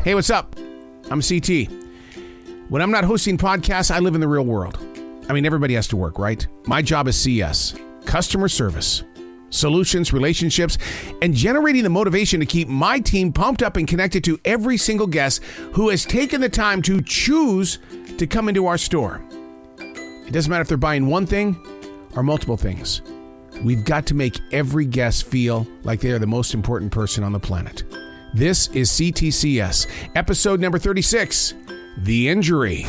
Hey, what's up? I'm CT. When I'm not hosting podcasts, I live in the real world. I mean, everybody has to work, right? My job is CS, customer service, solutions, relationships, and generating the motivation to keep my team pumped up and connected to every single guest who has taken the time to choose to come into our store. It doesn't matter if they're buying one thing or multiple things. We've got to make every guest feel like they are the most important person on the planet. This is C.T.C.S, episode number 36, The Injury.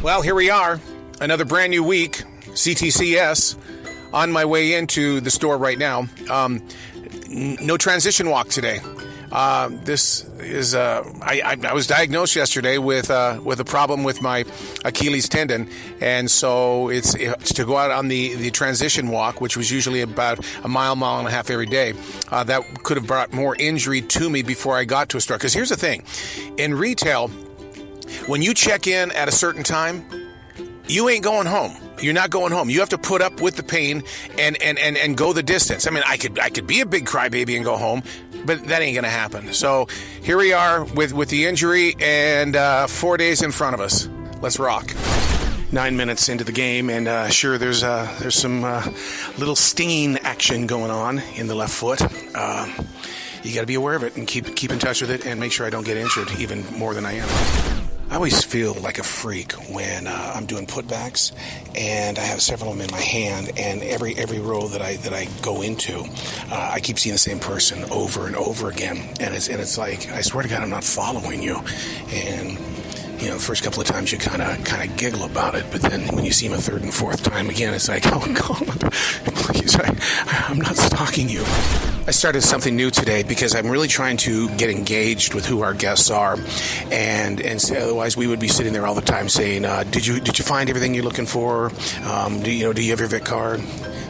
Well, here we are, another brand new week, C.T.C.S, on my way into the store right now. No transition walk today. This is I was diagnosed yesterday with a problem with my Achilles tendon, and so it's to go out on the transition walk, which was usually about a mile and a half every day. That could have brought more injury to me before I got to a store. Because here's the thing, in retail, when you check in at a certain time, you ain't going home. You're not going home. You have to put up with the pain and go the distance. I mean, I could be a big crybaby and go home, but that ain't going to happen. So here we are with the injury and 4 days in front of us. Let's rock. 9 minutes into the game, and sure, there's some little stinging action going on in the left foot. You got to be aware of it and keep in touch with it and make sure I don't get injured even more than I am. I always feel like a freak when I'm doing putbacks, and I have several of them in my hand, and every row that I go into, I keep seeing the same person over and over again, and it's like, I swear to God, I'm not following you. And you know, the first couple of times you kind of giggle about it, but then when you see him a third and fourth time again, it's like, oh God, please, I'm not stalking you. I started something new today because I'm really trying to get engaged with who our guests are, and otherwise we would be sitting there all the time saying, did you find everything you're looking for? Do you have your Vic card?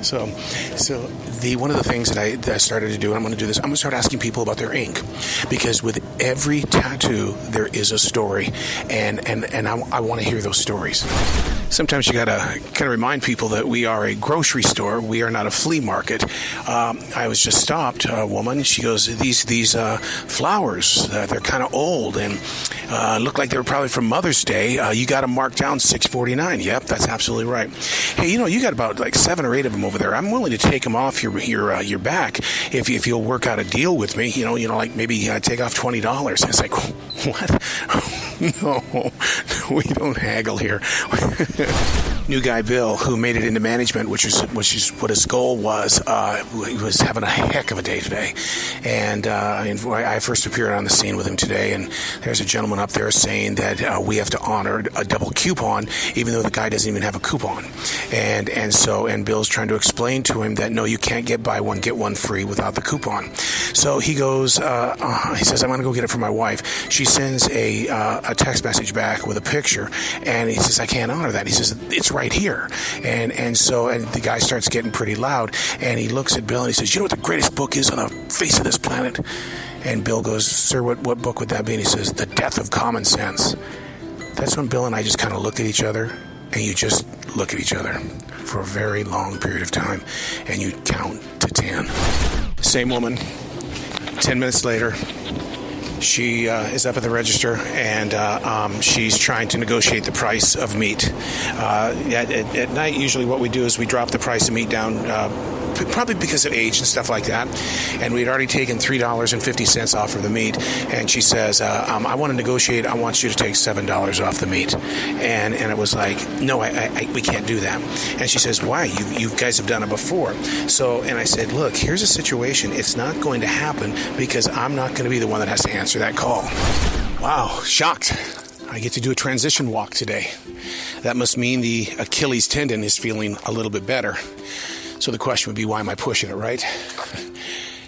So one of the things that I started to do, and I'm going to do this, I'm going to start asking people about their ink, because with every tattoo there is a story, and I want to hear those stories. Sometimes you got to kind of remind people that we are a grocery store. We are not a flea market. I was just stopped, a woman. She goes, these flowers, they're kind of old and look like they were probably from Mother's Day. You got them marked down $6.49. Yep, that's absolutely right. Hey, you got about like 7 or 8 of them over there. I'm willing to take them off your back if you'll work out a deal with me. Like maybe take off $20. It's like, what? No, we don't haggle here. New guy Bill, who made it into management, which is what his goal was, he was having a heck of a day today. And I first appeared on the scene with him today, and there's a gentleman up there saying that we have to honor a double coupon, even though the guy doesn't even have a coupon. And Bill's trying to explain to him that no, you can't buy one get one free without the coupon. So he goes, he says, I'm going to go get it for my wife. She sends a text message back with a picture, and he says, I can't honor that. He says, it's right here. And the guy starts getting pretty loud, and he looks at Bill and he says, you know what the greatest book is on the face of this planet? And Bill goes, sir, what book would that be? And he says, The Death of Common Sense. That's when Bill and I just kind of looked at each other, and you just look at each other for a very long period of time, and you count to 10. Same woman, 10 minutes later, she is up at the register, and she's trying to negotiate the price of meat. At night, usually what we do is we drop the price of meat down, probably because of age and stuff like that. And we'd already taken $3.50 off of the meat. And she says, I want to negotiate. I want you to take $7 off the meat. And it was like, no, we can't do that. And she says, why? You guys have done it before. And I said, look, here's a situation. It's not going to happen because I'm not going to be the one that has to answer that call. Wow, shocked. I get to do a transition walk today. That must mean the Achilles tendon is feeling a little bit better. So the question would be, why am I pushing it, right?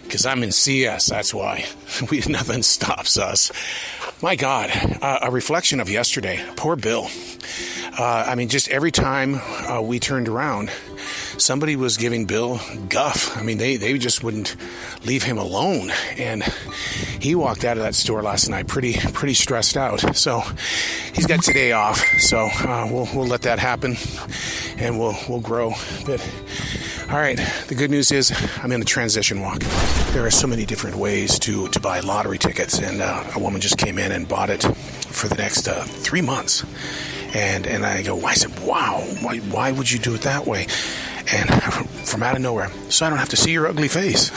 Because I'm in CS, that's why. Nothing stops us. My God, a reflection of yesterday. Poor Bill. Just every time we turned around, somebody was giving Bill guff. They just wouldn't leave him alone. And he walked out of that store last night pretty stressed out. So he's got today off. So we'll let that happen, and we'll grow. But All right, the good news is I'm in the transition walk. There are so many different ways to buy lottery tickets, and a woman just came in and bought it for the next 3 months. And I go, I said, wow, why would you do it that way? And from out of nowhere, so I don't have to see your ugly face.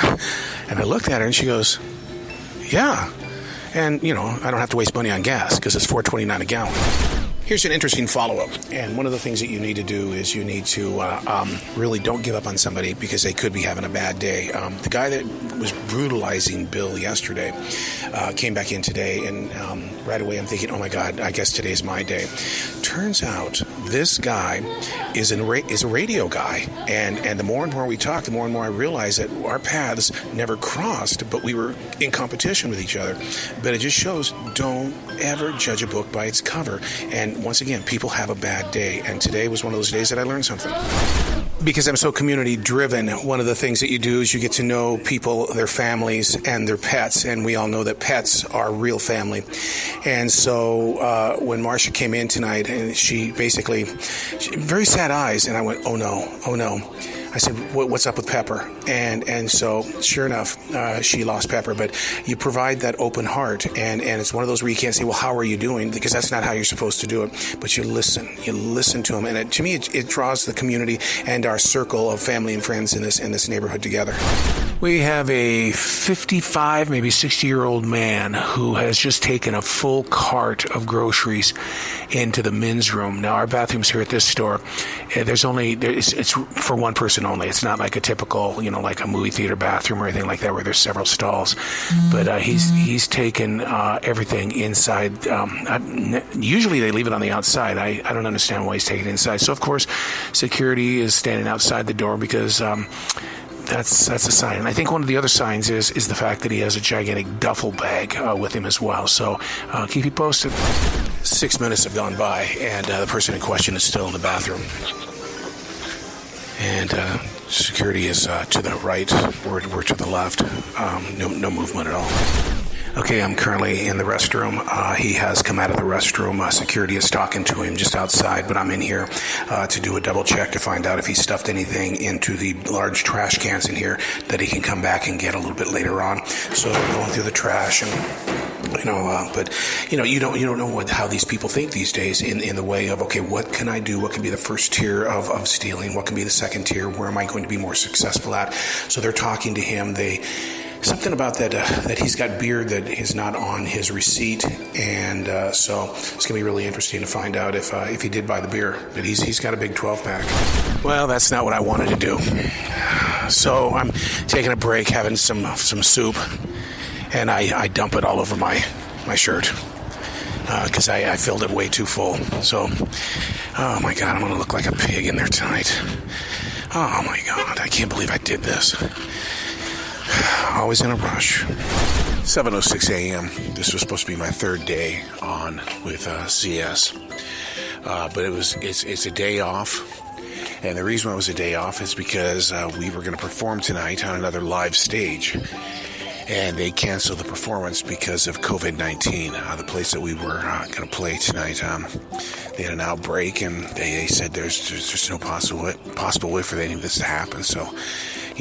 And I looked at her and she goes, yeah. And, I don't have to waste money on gas because it's $4.29 a gallon. Here's an interesting follow-up, and one of the things that you need to do is you need to really don't give up on somebody because they could be having a bad day. The guy that was brutalizing Bill yesterday came back in today, and right away I'm thinking, oh my God, I guess today's my day. Turns out this guy is a radio guy, and the more and more we talk, the more and more I realize that our paths never crossed, but we were in competition with each other. But it just shows, don't ever judge a book by its cover. And once again, people have a bad day, and today was one of those days that I learned something. Because I'm so community driven, one of the things that you do is you get to know people, their families, and their pets, and we all know that pets are real family. And so when Marcia came in tonight, and she very sad eyes, and I went, oh no. I said, what's up with Pepper? And so, sure enough, she lost Pepper. But you provide that open heart, and it's one of those where you can't say, well, how are you doing? Because that's not how you're supposed to do it. But you listen to them. And to me, it draws the community and our circle of family and friends in this neighborhood together. We have a 55, maybe 60-year-old man who has just taken a full cart of groceries into the men's room. Now, our bathrooms here at this store, it's for one person only. It's not like a typical, like a movie theater bathroom or anything like that where there's several stalls. But he's taken everything inside. Usually they leave it on the outside. I don't understand why he's taking it inside. So, of course, security is standing outside the door because that's a sign. And I think one of the other signs is the fact that he has a gigantic duffel bag with him as well. So keep you posted. 6 minutes have gone by, and the person in question is still in the bathroom. And security is to the right. We're to the left. No movement at all. Okay, I'm currently in the restroom. He has come out of the restroom. Security is talking to him just outside, but I'm in here to do a double check to find out if he stuffed anything into the large trash cans in here that he can come back and get a little bit later on. So going through the trash and but you don't know how these people think these days in the way of, okay, what can I do? What can be the first tier of stealing? What can be the second tier? Where am I going to be more successful at? So they're talking to him. Something about that he's got beer that is not on his receipt, and so it's going to be really interesting to find out if he did buy the beer. But he's got a big 12-pack. Well, that's not what I wanted to do. So I'm taking a break, having some soup, and I dump it all over my shirt because I filled it way too full. So, oh my God, I'm going to look like a pig in there tonight. Oh my God, I can't believe I did this. Always in a rush. 7:06 a.m. This was supposed to be my third day on with CS, but it's a day off, and the reason why it was a day off is because we were going to perform tonight on another live stage, and they canceled the performance because of COVID-19. The place that we were going to play tonight, they had an outbreak, and they said there's just no possible way for any of this to happen. So,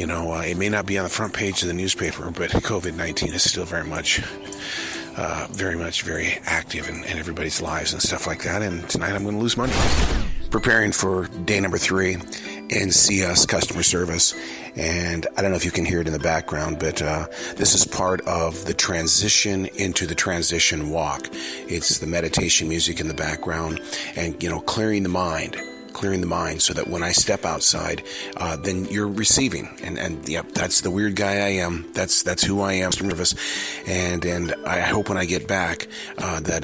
it may not be on the front page of the newspaper, but COVID-19 is still very much very active in everybody's lives and stuff like that. And tonight I'm going to lose money. Preparing for day number 3 in CS customer service. And I don't know if you can hear it in the background, but this is part of the transition into the transition walk. It's the meditation music in the background and, clearing the mind so that when I step outside, then you're receiving. And yep, that's the weird guy I am. That's who I am. Nervous. And I hope when I get back, that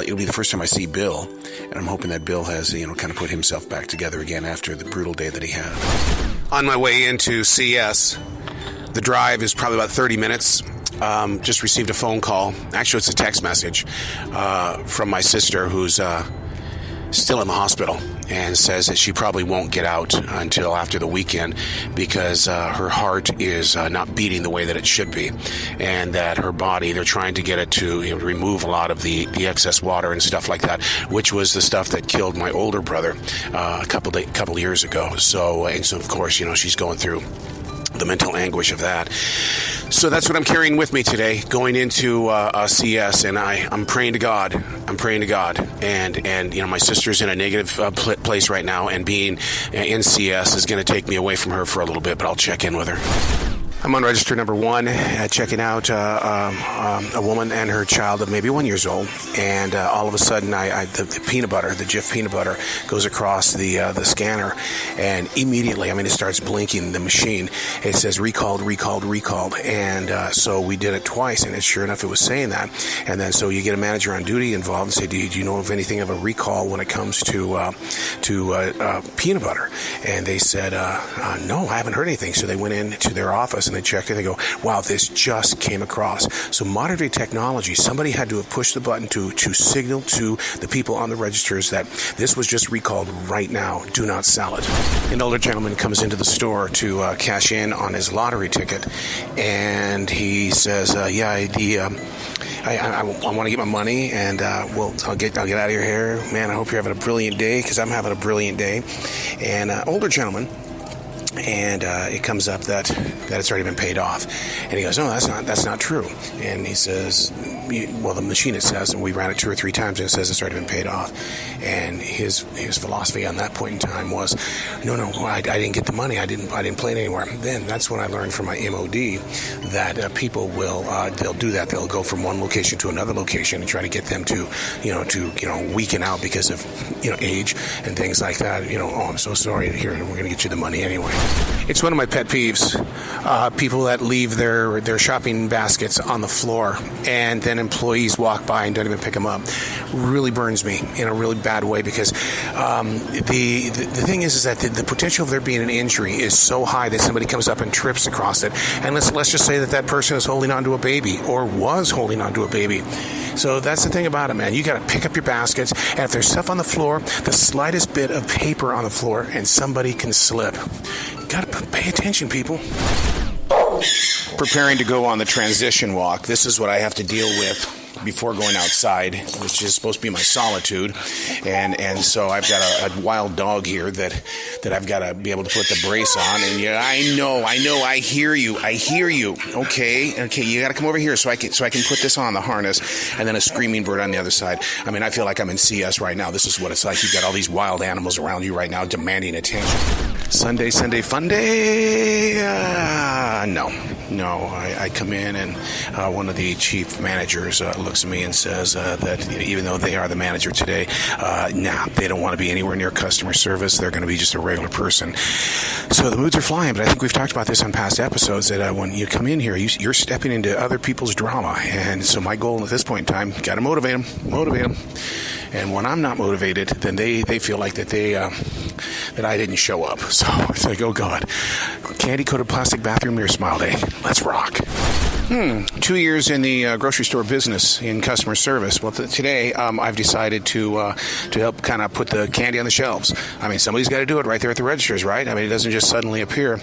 it'll be the first time I see Bill. And I'm hoping that Bill has, kind of put himself back together again after the brutal day that he had. On my way into CS, the drive is probably about 30 minutes. Just received a phone call. Actually, it's a text message from my sister who's still in the hospital, and says that she probably won't get out until after the weekend because her heart is not beating the way that it should be, and that her body, they're trying to get it to remove a lot of the excess water and stuff like that, which was the stuff that killed my older brother a couple years ago. So of course, she's going through the mental anguish of that. So that's what I'm carrying with me today, going into CS, and I'm praying to God. And my sister's in a negative place right now, and being in CS is going to take me away from her for a little bit, but I'll check in with her. I'm on register number 1, checking out a woman and her child of maybe 1 year old, and all of a sudden, the peanut butter, the Jif peanut butter, goes across the scanner, and immediately, it starts blinking the machine. It says recalled, and so we did it twice, and sure enough, it was saying that. And then so you get a manager on duty involved and say, do you know of anything of a recall when it comes to peanut butter? And they said, no, I haven't heard anything. So they went into their office and they checked it and they go, wow, this just came across. So modern day technology, somebody had to have pushed the button to signal to the people on the registers that this was just recalled right now. Do not sell it. An older gentleman comes into the store to cash in on his lottery ticket, and he says, I want to get my money, and I'll get out of your hair. Man, I hope you're having a brilliant day, because I'm having a brilliant day. And older gentleman, and it comes up that it's already been paid off. And he goes, no, that's not true. And he says, well, the machine, it says, and we ran it 2 or 3 times, and it says it's already been paid off. And his philosophy on that point in time was, no, I didn't get the money. I didn't play it anywhere. Then that's when I learned from my MOD that people will they'll do that. They'll go from one location to another location and try to get them to weaken out because of age and things like that. Oh, I'm so sorry. Here, we're going to get you the money anyway. It's one of my pet peeves. People that leave their shopping baskets on the floor, and then employees walk by and don't even pick them up. Really burns me in a really bad way, because the thing is that the potential of there being an injury is so high that somebody comes up and trips across it. And let's just say that person is holding onto a baby, or was holding onto a baby. So that's the thing about it, man. You got to pick up your baskets, and if there's stuff on the floor, the slightest bit of paper on the floor, and somebody can slip. You got to pay attention, people. Preparing to go on the transition walk. This is what I have to deal with before going outside, which is supposed to be my solitude, and so I've got a wild dog here that I've got to be able to put the brace on. And yeah, I know, I hear you. Okay, you got to come over here so I can put this on the harness, and then a screaming bird on the other side. I feel like I'm in CS right now. This is what it's like. You've got all these wild animals around you right now demanding attention. Sunday fun day. No. I come in, and one of the chief managers looks at me and says that even though they are the manager today, they don't want to be anywhere near customer service. They're going to be just a regular person. So the moods are flying, but I think we've talked about this on past episodes, that when you come in here, you're stepping into other people's drama. And so my goal at this point in time, got to motivate them. And when I'm not motivated, then they feel like that I didn't show up. So it's like, oh God, candy-coated plastic bathroom mirror smile day. Let's rock. 2 years in the grocery store business in customer service. Well, today I've decided to help kind of put the candy on the shelves. Somebody's got to do it right there at the registers, right? It doesn't just suddenly appear.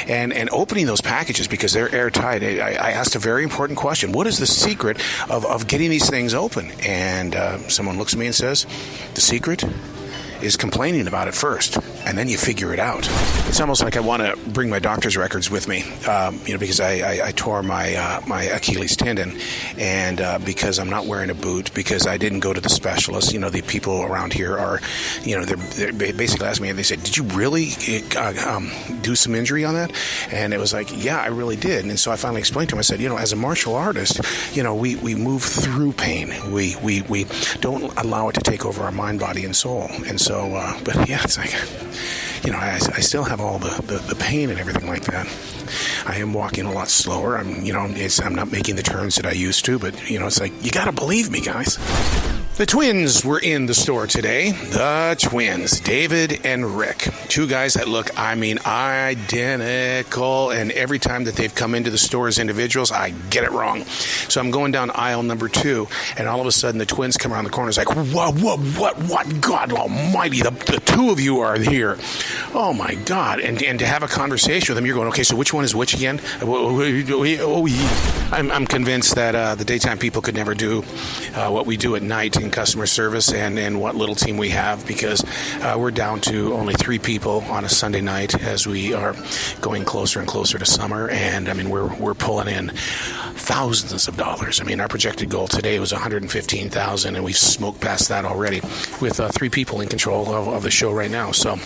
And opening those packages, because they're airtight, I asked a very important question. What is the secret of getting these things open? And someone looks at me and says, the secret is complaining about it first, and then you figure it out. It's almost like I want to bring my doctor's records with me, because I tore my Achilles tendon, and because I'm not wearing a boot, because I didn't go to the specialist. The people around here are, they basically asked me, and they said, did you really do some injury on that? And it was like, yeah, I really did. And so I finally explained to him, I said, as a martial artist, we move through pain. We don't allow it to take over our mind, body, and soul. And so, but yeah, it's like, I still have all the pain and everything like that. I am walking a lot slower. I'm not making the turns that I used to, but it's like, you got to believe me, guys. The twins were in the store today. The twins, David and Rick. Two guys that look, identical. And every time that they've come into the store as individuals, I get it wrong. So I'm going down aisle number 2, and all of a sudden the twins come around the corner. It's like, what? God almighty, the two of you are here. Oh, my God. And to have a conversation with them, you're going, okay, so which one is which again? I'm convinced that the daytime people could never do what we do at night in customer service and what little team we have, because we're down to only 3 people on a Sunday night as we are going closer and closer to summer. And I mean, we're pulling in thousands of dollars. I mean, our projected goal today was $115,000, and we've smoked past that already with 3 people in control of the show right now. So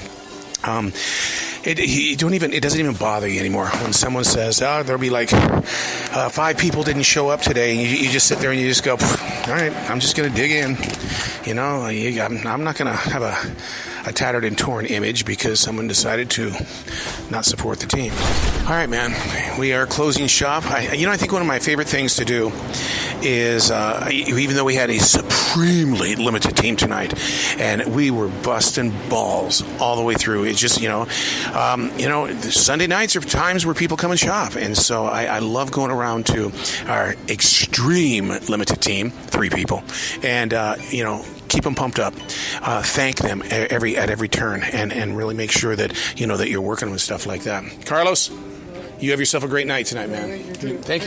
it doesn't even bother you anymore when someone says, there'll be like 5 people didn't show up today, and you just sit there and you just go, all right, I'm just going to dig in. You know, I'm not going to have a tattered and torn image because someone decided to not support the team. All right, man, we are closing shop. I think one of my favorite things to do is, even though we had a supremely limited team tonight, and we were busting balls all the way through, it's just, Sunday nights are times where people come and shop. And so I love going around to our extreme limited team, 3 people, and, keep them pumped up, thank them at every turn, and really make sure that, that you're working with stuff like that. Carlos, you have yourself a great night tonight, man. Thank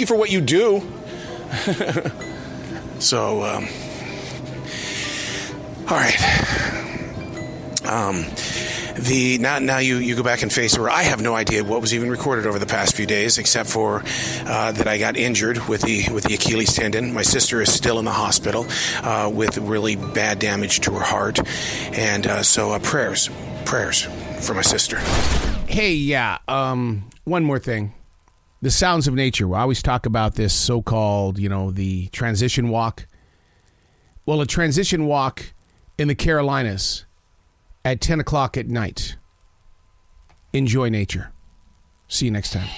you for what you do. So, all right. Now you go back and face where I have no idea what was even recorded over the past few days, except for that I got injured with the Achilles tendon. My sister is still in the hospital with really bad damage to her heart, and so prayers for my sister. Hey, yeah. One more thing. The sounds of nature. We always talk about this so-called, the transition walk. Well, a transition walk in the Carolinas at 10 o'clock at night. Enjoy nature. See you next time.